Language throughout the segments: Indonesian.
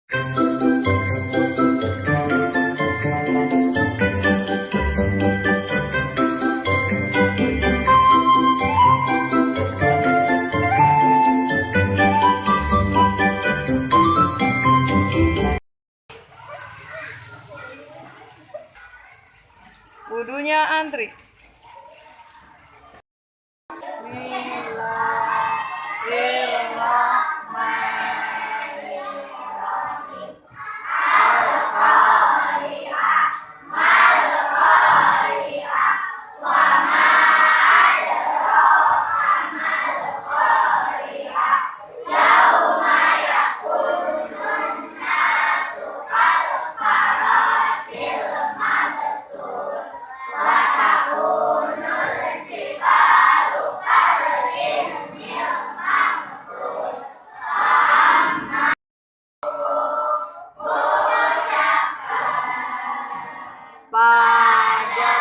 Wudunya antri. Pada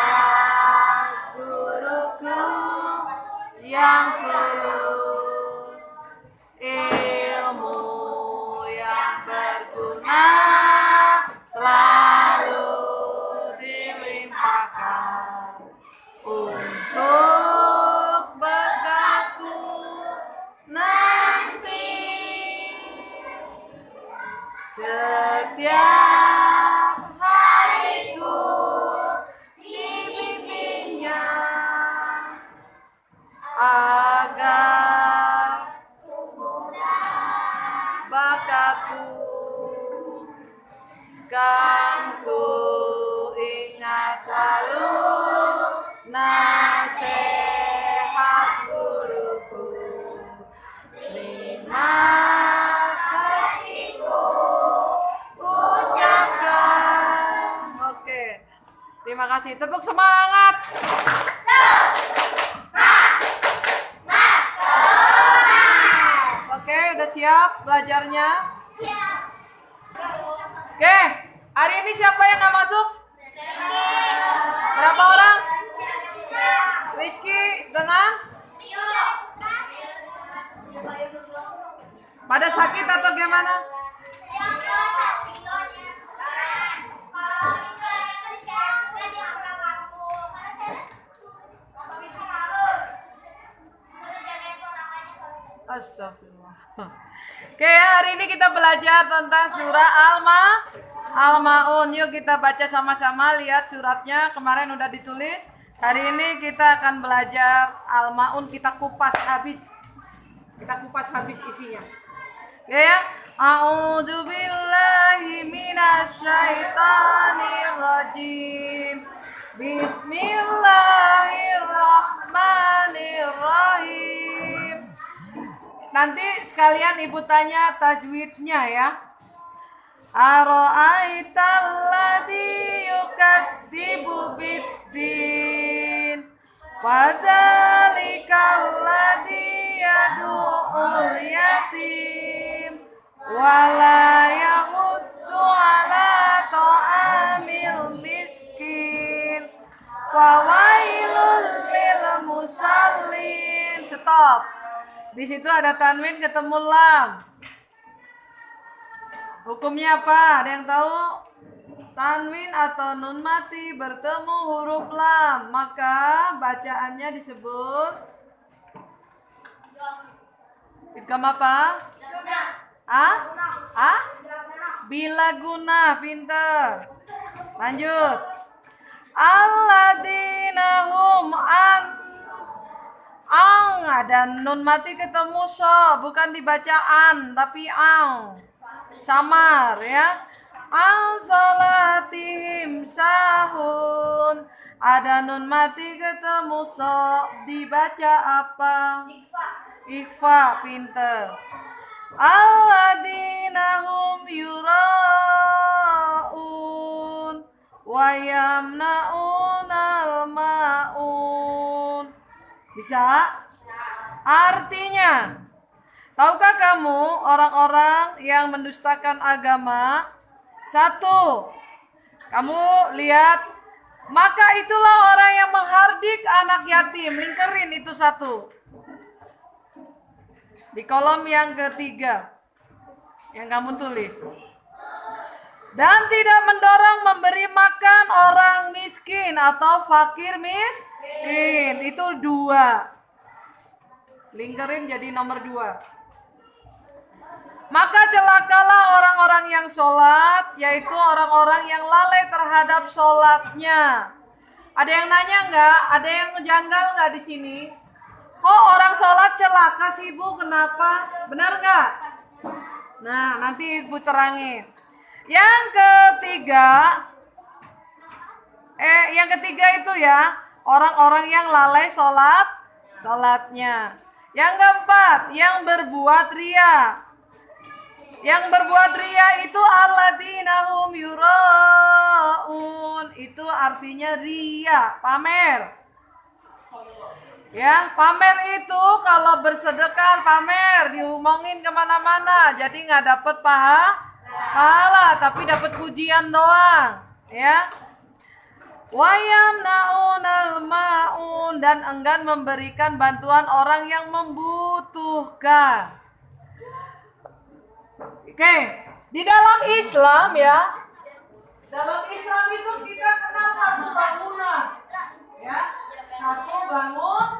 guruku yang tulus, ilmu yang berguna selalu dilimpahkan untuk bekalku nanti. Setiap hariku dibimbingnya agar bakatku kan ku ingat selalu nasihat guruku. Terima kasihku ucapkan. Oke, terima kasih. Tepuk semangat. Oke, udah siap belajarnya? Siap. Oke, hari ini siapa yang nggak masuk? Berapa orang? Rizky dengan? Pada sakit atau gimana? Astagfirullah. Oke, hari ini kita belajar tentang surah Al-Maun. Yuk kita baca sama-sama, lihat suratnya. Kemarin udah ditulis. Hari ini kita akan belajar Al-Maun, kita kupas habis. Kita kupas habis isinya. Ya. A'udzubillahi minasyaitonirrajim. Bismillahirrahmanirrahim. Nanti sekalian ibu tanya tajwidnya ya. Ara'aital ladzi yukadzibu biddin, fadzalikal ladzi yad'ul yatim wala yahuddu ala ta'amil miskin, fawailul lil musallin. Stop. Di situ ada tanwin ketemu lam. Hukumnya apa? Ada yang tahu? Tanwin atau nun mati bertemu huruf lam, maka bacaannya disebut idgham apa? Bila guna. Pinter. Lanjut. Alladzina hum ang, ada nun mati ketemu so, bukan dibacaan tapi ang. Samar ya. Ang salatihim sahun, ada nun mati ketemu so, dibaca apa? Ikhfa. Pinter. Alladzina hum yura'un wa yamna'unal ma'un. Bisa? Artinya, tahukah kamu orang-orang yang mendustakan agama? Satu, kamu lihat, maka itulah orang yang menghardik anak yatim. Lingkerin itu satu. Di kolom yang ketiga yang kamu tulis. Dan tidak mendorong memberi makan orang miskin atau fakir miskin. Itu 2. Lingkarin jadi nomor 2. Maka celakalah orang-orang yang sholat, yaitu orang-orang yang lalai terhadap sholatnya. Ada yang nanya nggak? Ada yang ngejanggal nggak di sini? Kok orang sholat celaka sih Bu? Kenapa? Benar nggak? Nah, nanti Ibu terangin. Yang ketiga itu ya, orang-orang yang lalai sholatnya. Yang keempat, yang berbuat ria. Yang berbuat ria itu alladzina hum yuraun. Itu artinya ria, pamer. Ya, pamer itu kalau bersedekah pamer, diomongin kemana-mana, jadi nggak dapet pahala, tapi dapat pujian doang. Ya, wayamnaunal maun, dan enggan memberikan bantuan orang yang membutuhkan. Oke, di dalam Islam ya, dalam Islam itu kita kenal satu bangunan, ya, satu bangunan,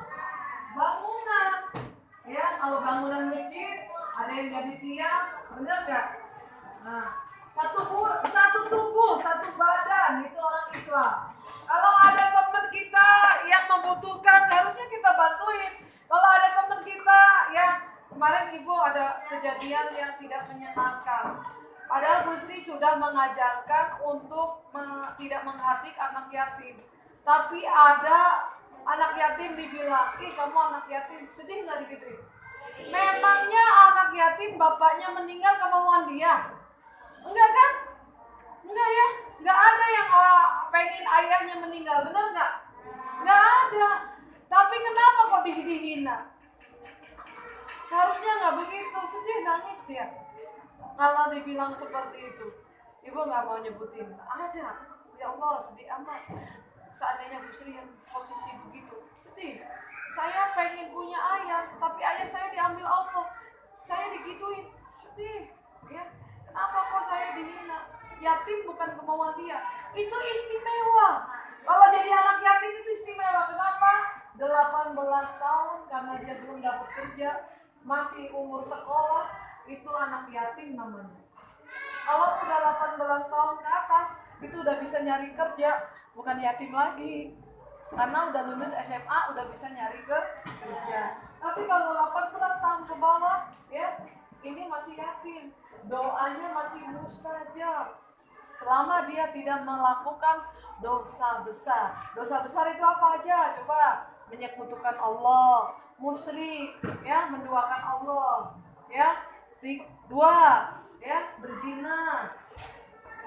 ya. Kalau bangunan masjid ada yang jadi tiang, benar nggak? Nah, satu tubuh, satu badan, itu orang Islam. Kalau ada teman kita yang membutuhkan, harusnya kita bantuin. Kalau ada teman kita yang kemarin Ibu ada kejadian yang tidak menyenangkan. Padahal Bu Sri sudah mengajarkan untuk tidak menghardik anak yatim. Tapi ada anak yatim dibilang, ih kamu anak yatim, sedih nggak digituin? Memangnya anak yatim bapaknya meninggal kemauan dia? Enggak kan? Enggak ya? Enggak ada yang pengen ayahnya meninggal, benar nggak? Enggak ada. Tapi kenapa kok dihina? Seharusnya nggak begitu, sedih nangis dia. Kalau dibilang seperti itu, Ibu nggak mau nyebutin. Ada, ya Allah sedih amat. Seandainya Bu Sri yang posisi begitu, sedih. Saya pengen punya ayah, tapi ayah saya diambil Allah. Saya digituin, sedih. Ya, kenapa kok saya dihina? Yatim bukan kemauan dia, itu istimewa. Kalau jadi anak yatim itu istimewa. Kenapa? 18 tahun karena dia belum dapat kerja, masih umur sekolah, itu anak yatim namanya. Kalau udah 18 tahun ke atas, itu udah bisa nyari kerja, bukan yatim lagi. Karena udah lulus SMA, udah bisa nyari kerja. Tapi kalau 18 tahun ke bawah, ya, ini masih yatim. Doanya masih mustajab. Selama dia tidak melakukan dosa besar. Dosa besar itu apa aja? Coba, menyekutukan Allah, musyrik, ya, menduakan Allah, ya. 2, ya, berzina.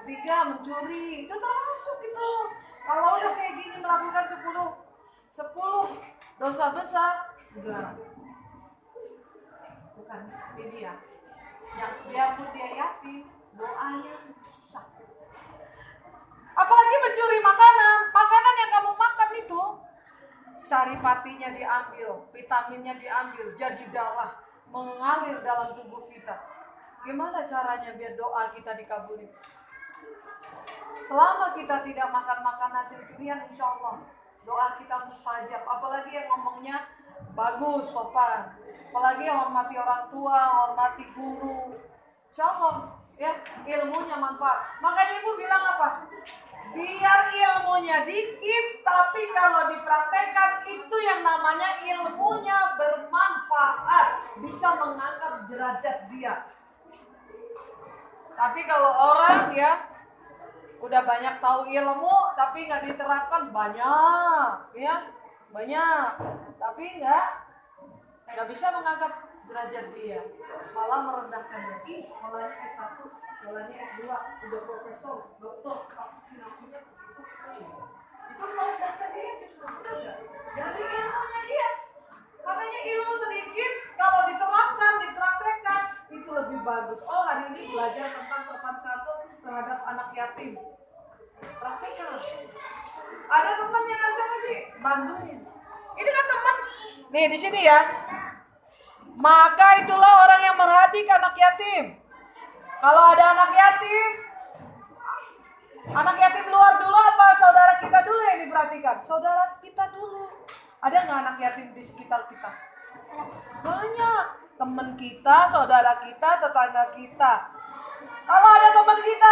3, mencuri. Itu termasuk itu. Kalau udah kayak gini melakukan 10 dosa besar, udah. Bukan, ini dia. Yang biarpun dia yatim, doanya susah. Apalagi mencuri makanan yang kamu makan itu, saripatinya diambil, vitaminnya diambil, jadi darah mengalir dalam tubuh kita. Gimana caranya biar doa kita dikabuli? Selama kita tidak makan hasil curian, insya Allah doa kita mustajab. Apalagi yang ngomongnya bagus, sopan. Apalagi yang hormati orang tua, hormati guru. Insya Allah, ya, ilmunya manfaat. Makanya Ibu bilang apa? Biar ilmunya dikit, tapi kalau dipraktekkan itu yang namanya ilmunya bermanfaat, bisa mengangkat derajat dia. Tapi kalau orang ya udah banyak tahu ilmu tapi nggak diterapkan, banyak, ya, banyak, tapi nggak bisa mengangkat derajat dia, malah merendahkan dia. Sekolahnya S1, sekolahnya S2, udah profesor, doktor, itu merendahkan dia justru, benar nggak? Dari ilmunya dia. Makanya ilmu sedikit kalau diterapkan, dipraktekkan itu lebih bagus. Oh, hari ini belajar tentang sopan santun terhadap anak yatim. Praktekkan. Ada teman yang ngajak lagi, bantuin. Ini kan teman. Nih di sini ya. Maka itulah orang yang merhadik anak yatim. Kalau ada anak yatim, Anak yatim luar dulu apa saudara kita dulu yang diperhatikan? Saudara kita dulu. Ada nggak anak yatim di sekitar kita? Banyak. Teman kita, saudara kita, tetangga kita. Kalau ada teman kita,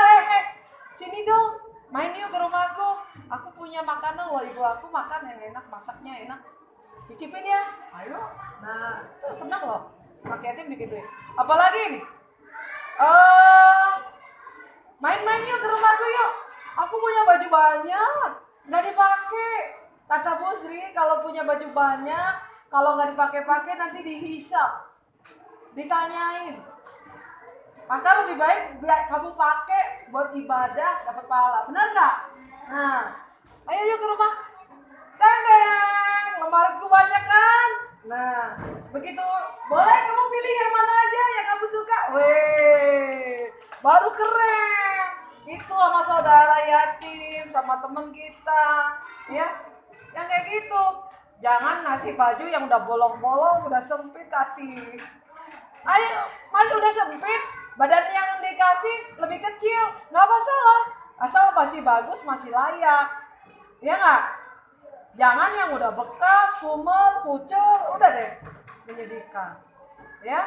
sini dong, main yuk ke rumahku. Aku punya makanan loh, ibu aku makan yang enak, masaknya enak. Cicipin ya, ayo. Nah, tuh senang loh. Anak yatim begituin. Apalagi nih? Main-main yuk ke rumahku yuk. Aku punya baju banyak, nggak dipakai. Kata Bu Sri, kalau punya baju banyak, kalau nggak dipakai-pakai nanti dihisap, ditanyain. Maka lebih baik kamu pakai buat ibadah, dapat pahala. Benar nggak? Nah, ayo yuk ke rumah. Teng-teng, lemariku banyak kan? Nah, begitu. Boleh kamu pilih yang mana aja yang kamu suka. Weh, baru keren. Itu sama saudara yatim, sama temen kita, ya. Yang kayak gitu. Jangan ngasih baju yang udah bolong-bolong, udah sempit kasih. Ayo, masih udah sempit, badan yang dikasih lebih kecil, nggak masalah. Asal masih bagus, masih layak. Ya nggak? Jangan yang udah bekas, kumel, pucul, udah deh. Menyedihkan. Ya.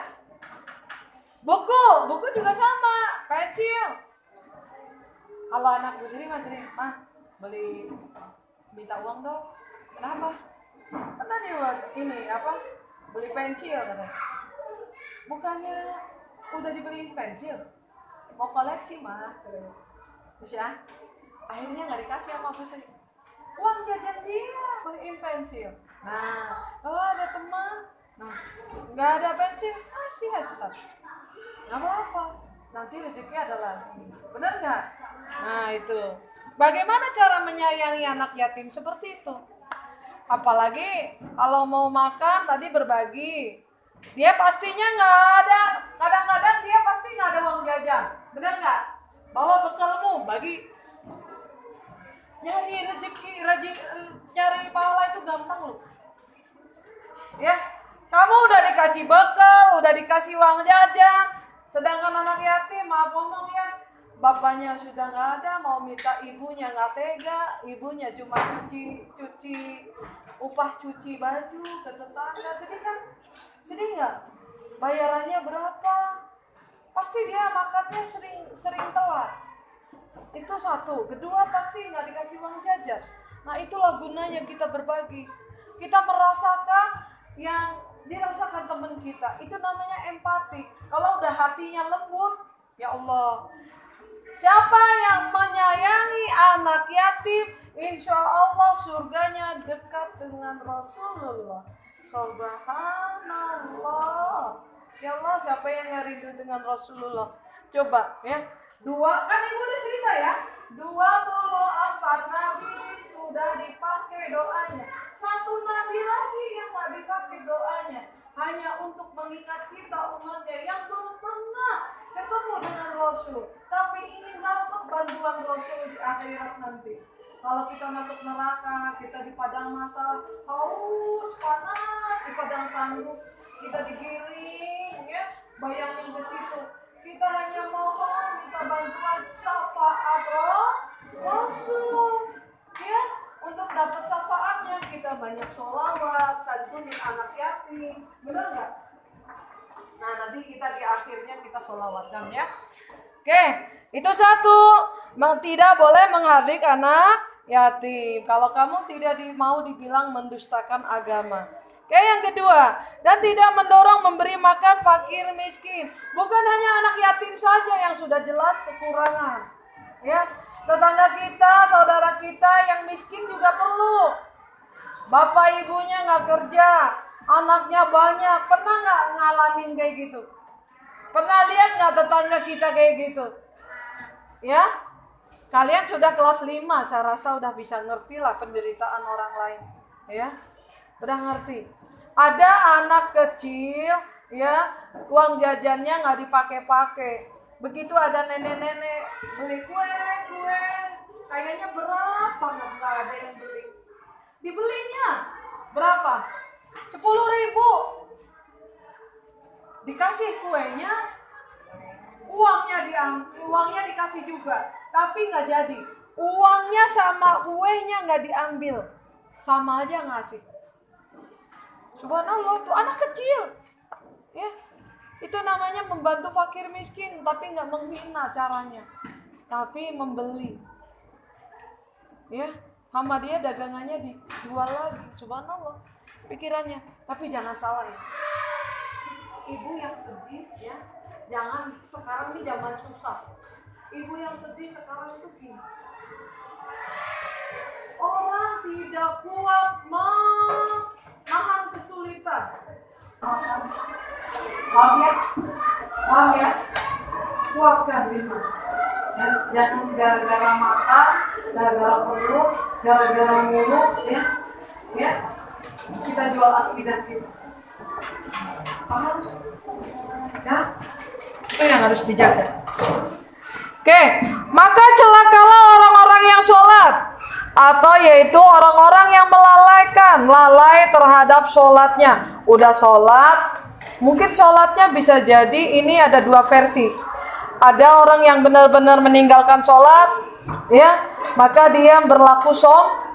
Buku juga sama, pensil. Kalau anak Bu Sri, Mas Sri, beli minta uang dong. Kenapa? Kan tadi ini apa? Beli pensil katanya. Bukannya udah dibeliin pensil? Mau koleksi mah. Terus ya, akhirnya nggak dikasih sama Bu Sri. Uang jajan dia beliin pensil. Nah, kalau ada teman, nggak ada pensil, kasih aja satu. Nggak apa-apa. Nanti rezeki ada lagi. Benar nggak? Nah itu. Bagaimana cara menyayangi anak yatim seperti itu? Apalagi kalau mau makan tadi berbagi. Dia pastinya nggak ada. Kadang-kadang dia pasti nggak ada uang jajan. Benar nggak? Bawa bekalmu, bagi. Nyari rezeki, nyari pahala itu gampang loh. Ya, kamu udah dikasih bekal, udah dikasih uang jajan. Sedangkan anak yatim, maaf ngomong ya, bapaknya sudah nggak ada, mau minta ibunya nggak tega, ibunya cuma cuci upah cuci baju ke tetangga. Sedih kan? Sedih nggak? Bayarannya berapa? Pasti dia makannya sering telat. Itu satu. Kedua, pasti nggak dikasih uang jajan. Nah, itulah gunanya kita berbagi. Kita merasakan yang dirasakan teman kita. Itu namanya empati. Kalau udah hatinya lembut, ya Allah, siapa yang menyayangi anak yatim, insya Allah surganya dekat dengan Rasulullah. Subhanallah. Ya Allah, siapa yang rindu dengan Rasulullah? Coba ya. Kan ibu udah cerita ya. 24 nabi sudah dipakai doanya. Satu nabi lagi yang gak dipakai doanya. Hanya untuk mengingat kita umatnya yang belum pernah ketemu dengan Rasul, tapi ingin dapat bantuan Rasul di akhirat nanti. Kalau kita masuk neraka, kita di padang mahsyar, haus, panas, di padang tanduk, kita digiring, ya, bayangin ke situ. Kita hanya mohon, kita bantuan syafaat Rasul, ya. Untuk dapat syafaatnya kita banyak sholawat, santunin anak yatim, benar nggak? Nah nanti kita di akhirnya kita sholawatkan ya. Oke, itu satu, tidak boleh menghardik anak yatim. Kalau kamu tidak mau dibilang mendustakan agama. Oke, yang kedua, dan tidak mendorong memberi makan fakir miskin. Bukan hanya anak yatim saja yang sudah jelas kekurangan, ya. Tetangga kita, saudara kita yang miskin juga perlu. Bapak ibunya nggak kerja, anaknya banyak. Pernah nggak ngalamin kayak gitu? Pernah lihat nggak tetangga kita kayak gitu? Ya, kalian sudah kelas 5, saya rasa udah bisa ngerti lah penderitaan orang lain. Ya, udah ngerti. Ada anak kecil, ya, uang jajannya nggak dipakai-pakai. Begitu ada nenek-nenek beli kue, kayaknya berat banget, nggak ada yang beli. Dibelinya berapa? 10.000. Dikasih kuenya, uangnya dikasih juga, tapi nggak jadi. Uangnya sama kuenya nggak diambil, sama aja ngasih. Subhanallah, tuh anak kecil, ya. Itu namanya membantu fakir miskin, tapi nggak menghina caranya, tapi membeli. Ya, sama dia dagangannya dijual lagi. Subhanallah, pikirannya. Tapi jangan salah ya. Ibu yang sedih ya, jangan sekarang ini zaman susah. Ibu yang sedih sekarang itu gini. Orang tidak kuat menahan kesulitan. Maaf ya, kuatkan iman. Jangan gara-gara mata, gara-gara perut, gara-gara mulut, ya, kita jual akidah kita. Paham? Ya, itu yang harus dijaga. Oke, maka celakalah orang-orang yang sholat, atau yaitu orang-orang yang lalai terhadap sholatnya. Udah sholat, mungkin sholatnya bisa jadi ini ada dua versi. Ada orang yang benar-benar meninggalkan sholat, ya, maka dia berlaku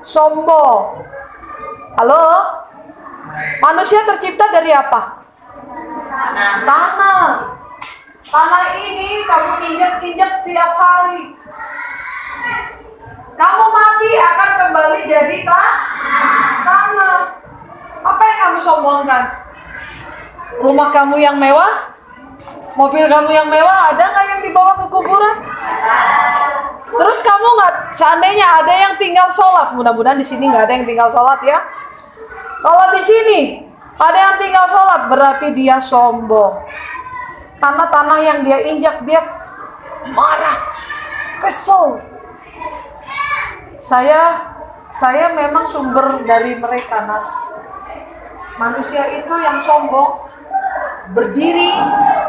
sombong. Halo, manusia tercipta dari apa? Tanah. Tanah ini kamu injak-injak tiap hari. Kamu mati akan kembali jadi tanah. Apa yang kamu sombongkan? Rumah kamu yang mewah? Mobil kamu yang mewah, ada nggak yang dibawa ke kuburan? Terus kamu nggak, seandainya ada yang tinggal sholat, mudah-mudahan di sini nggak ada yang tinggal sholat ya. Kalau di sini ada yang tinggal sholat, berarti dia sombong. Karena tanah yang dia injak, dia marah, kesel. Saya memang sumber dari mereka, Nas. Manusia itu yang sombong, berdiri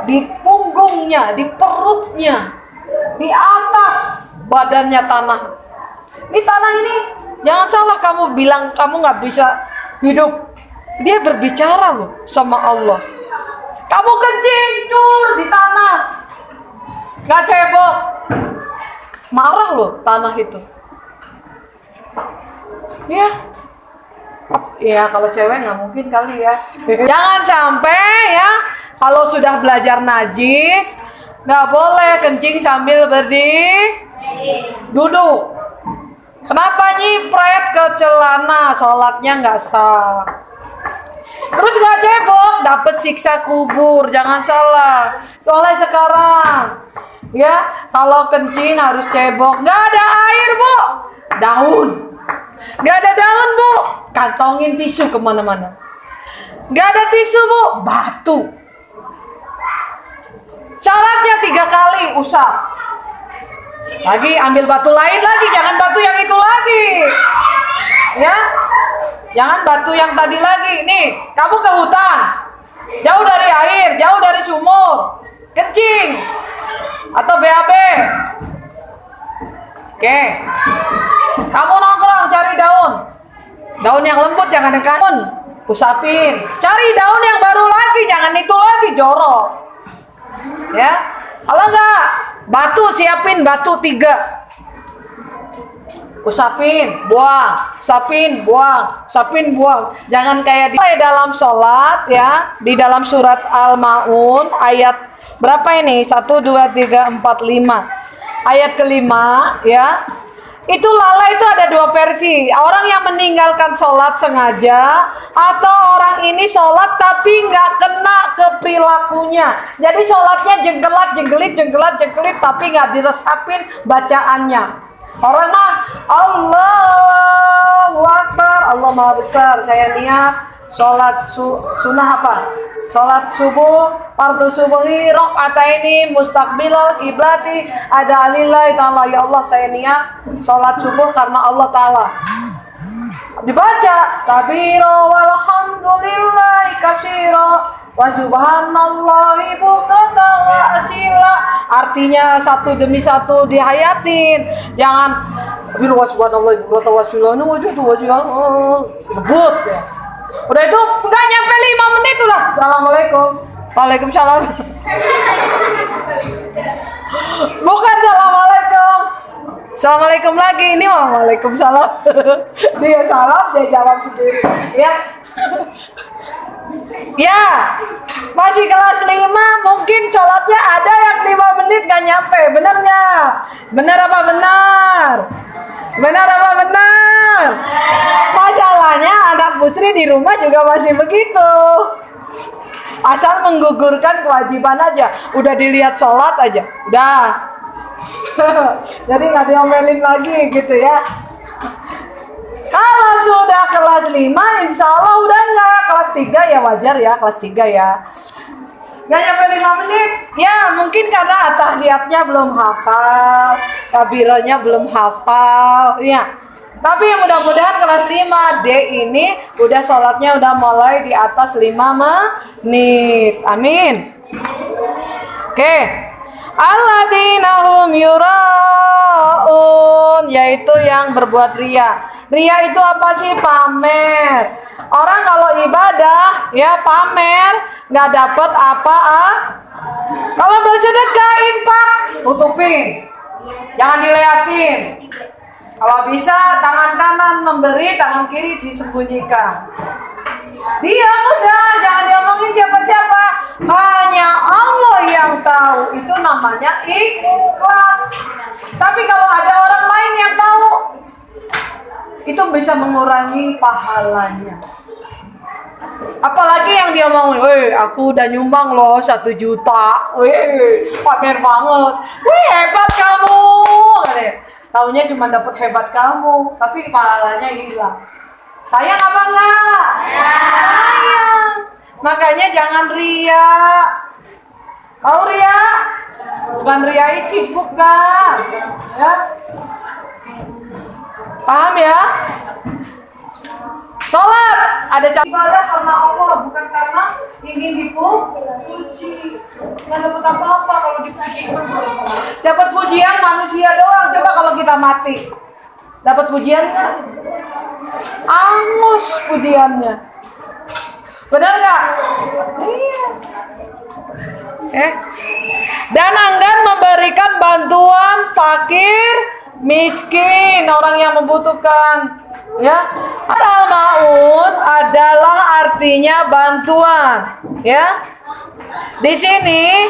di punggungnya, di perutnya, di atas badannya tanah. Ini tanah ini, jangan salah kamu bilang kamu nggak bisa hidup. Dia berbicara loh sama Allah. Kamu kencing, dur di tanah, nggak cebok, marah loh tanah itu. Ya kalau cewek nggak mungkin kali ya. Jangan sampai ya, kalau sudah belajar najis nggak boleh kencing sambil duduk. Kenapa nyipret ke celana? Sholatnya nggak sah. Terus nggak cebok, dapat siksa kubur. Jangan salah. Soalnya sekarang ya, kalau kencing harus cebok. Nggak ada air, Bu, daun. Nggak ada daun, Bu, kantongin tisu kemana-mana. Nggak ada tisu, Bu, batu. Syaratnya 3 kali usap. Lagi ambil batu lain lagi, jangan batu yang itu lagi. Ya, jangan batu yang tadi lagi. Nih, kamu ke hutan, jauh dari air, jauh dari sumur, kencing atau BAB. Oke, kamu nongkrong cari daun yang lembut, jangan yang kasar, usapin. Cari daun yang baru lagi, jangan itu lagi, jorok. Ya, kalau enggak, batu siapin, batu 3. Usapin, buang, usapin, buang, usapin, buang. Jangan kayak di dalam sholat ya, di dalam surat Al-Maun ayat berapa ini? 1, 2, 3, 4, 5. Ayat kelima ya. Itu lalai itu ada 2 versi. Orang yang meninggalkan sholat sengaja, atau orang ini sholat tapi nggak kena ke perilakunya. Jadi sholatnya jenggelit tapi nggak diresapin bacaannya. Orang mah Allahu Akbar, Allah Maha Besar. Saya niat sholat sunnah apa? Sholat subuh, fardu subuhi, rakaataini mustaqbilal kiblati, ada lillahi ta'ala. Ya Allah, saya niat sholat subuh karena Allah Ta'ala. Dibaca kabira walhamdulillahi katsira wa subhanallahi bukratan wa asila. Artinya satu demi satu dihayatin. Jangan kabira wa subhanallahi bukratan wa asila. Ngebut ya. Udah itu nggak nyampe 5 menit udah. Assalamualaikum. Waalaikumsalam. Bukan assalamualaikum. Assalamualaikum lagi. Ini waalaikumsalam. Dia salam, dia jawab sendiri. Ya. Ya. Masih kelas 5, mungkin sholatnya ada yang 5 menit gak nyampe. Bener nggak? Bener apa benar? Benar apa benar? Masalahnya anak Busri di rumah juga masih begitu. Asal menggugurkan kewajiban aja. Udah dilihat sholat aja. Udah. Jadi nggak diomelin lagi gitu ya. Kalau sudah kelas 5 insya Allah udah nggak. Kelas 3 ya wajar ya. Kelas 3 ya. Nggak nyampe 5 menit. Ya mungkin karena atahiyatnya belum hafal, kabirahnya belum hafal. Ya. Tapi mudah-mudahan kelas 5D ini udah sholatnya udah mulai di atas 5 menit. Amin. Oke. Alladzina hum yuraun, yaitu yang berbuat ria. Ria itu apa sih? Pamer. Orang kalau ibadah ya pamer, nggak dapet apa-apa. Kalau bersedekah infak, tutupin, jangan diliatin. Kalau bisa tangan kanan memberi, tangan kiri disembunyikan. Dia udah, jangan diomongin siapa-siapa. Hanya Allah yang tahu. Itu namanya ikhlas. Tapi kalau ada orang lain yang tahu, itu bisa mengurangi pahalanya. Apalagi yang dia ngomongin, weh aku udah nyumbang loh 1 juta. Weh pamer banget. Weh hebat kamu. Taunya cuma dapat hebat kamu, tapi pahalanya hilang. Sayang apa enggak? Sayang. Makanya jangan ria. Mau ria? Bukan ria icis, bukan. Ya. Paham ya? Sholat ada cara ibadah karena Allah, bukan karena ingin dipuji. Nggak dapat apa-apa kalau dipuji. Dapat pujian manusia doang. Coba kalau kita mati, dapat pujian nggak? Angus pujiannya. Benar nggak? Iya. Dan enggan memberikan bantuan fakir, miskin, orang yang membutuhkan. Ya, al-maun adalah artinya bantuan. Ya, di sini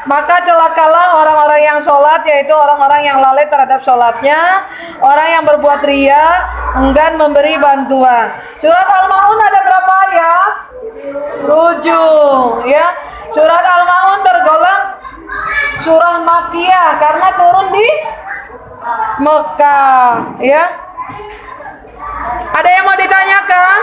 maka celakalah orang-orang yang sholat, yaitu orang-orang yang lalai terhadap sholatnya, orang yang berbuat ria, enggan memberi bantuan. Surat Al-Maun ada berapa ayat? 7. Ya, surat Al-Maun tergolong surah Makkiyah karena turun di Mekah. Ya. Ada yang mau ditanyakan?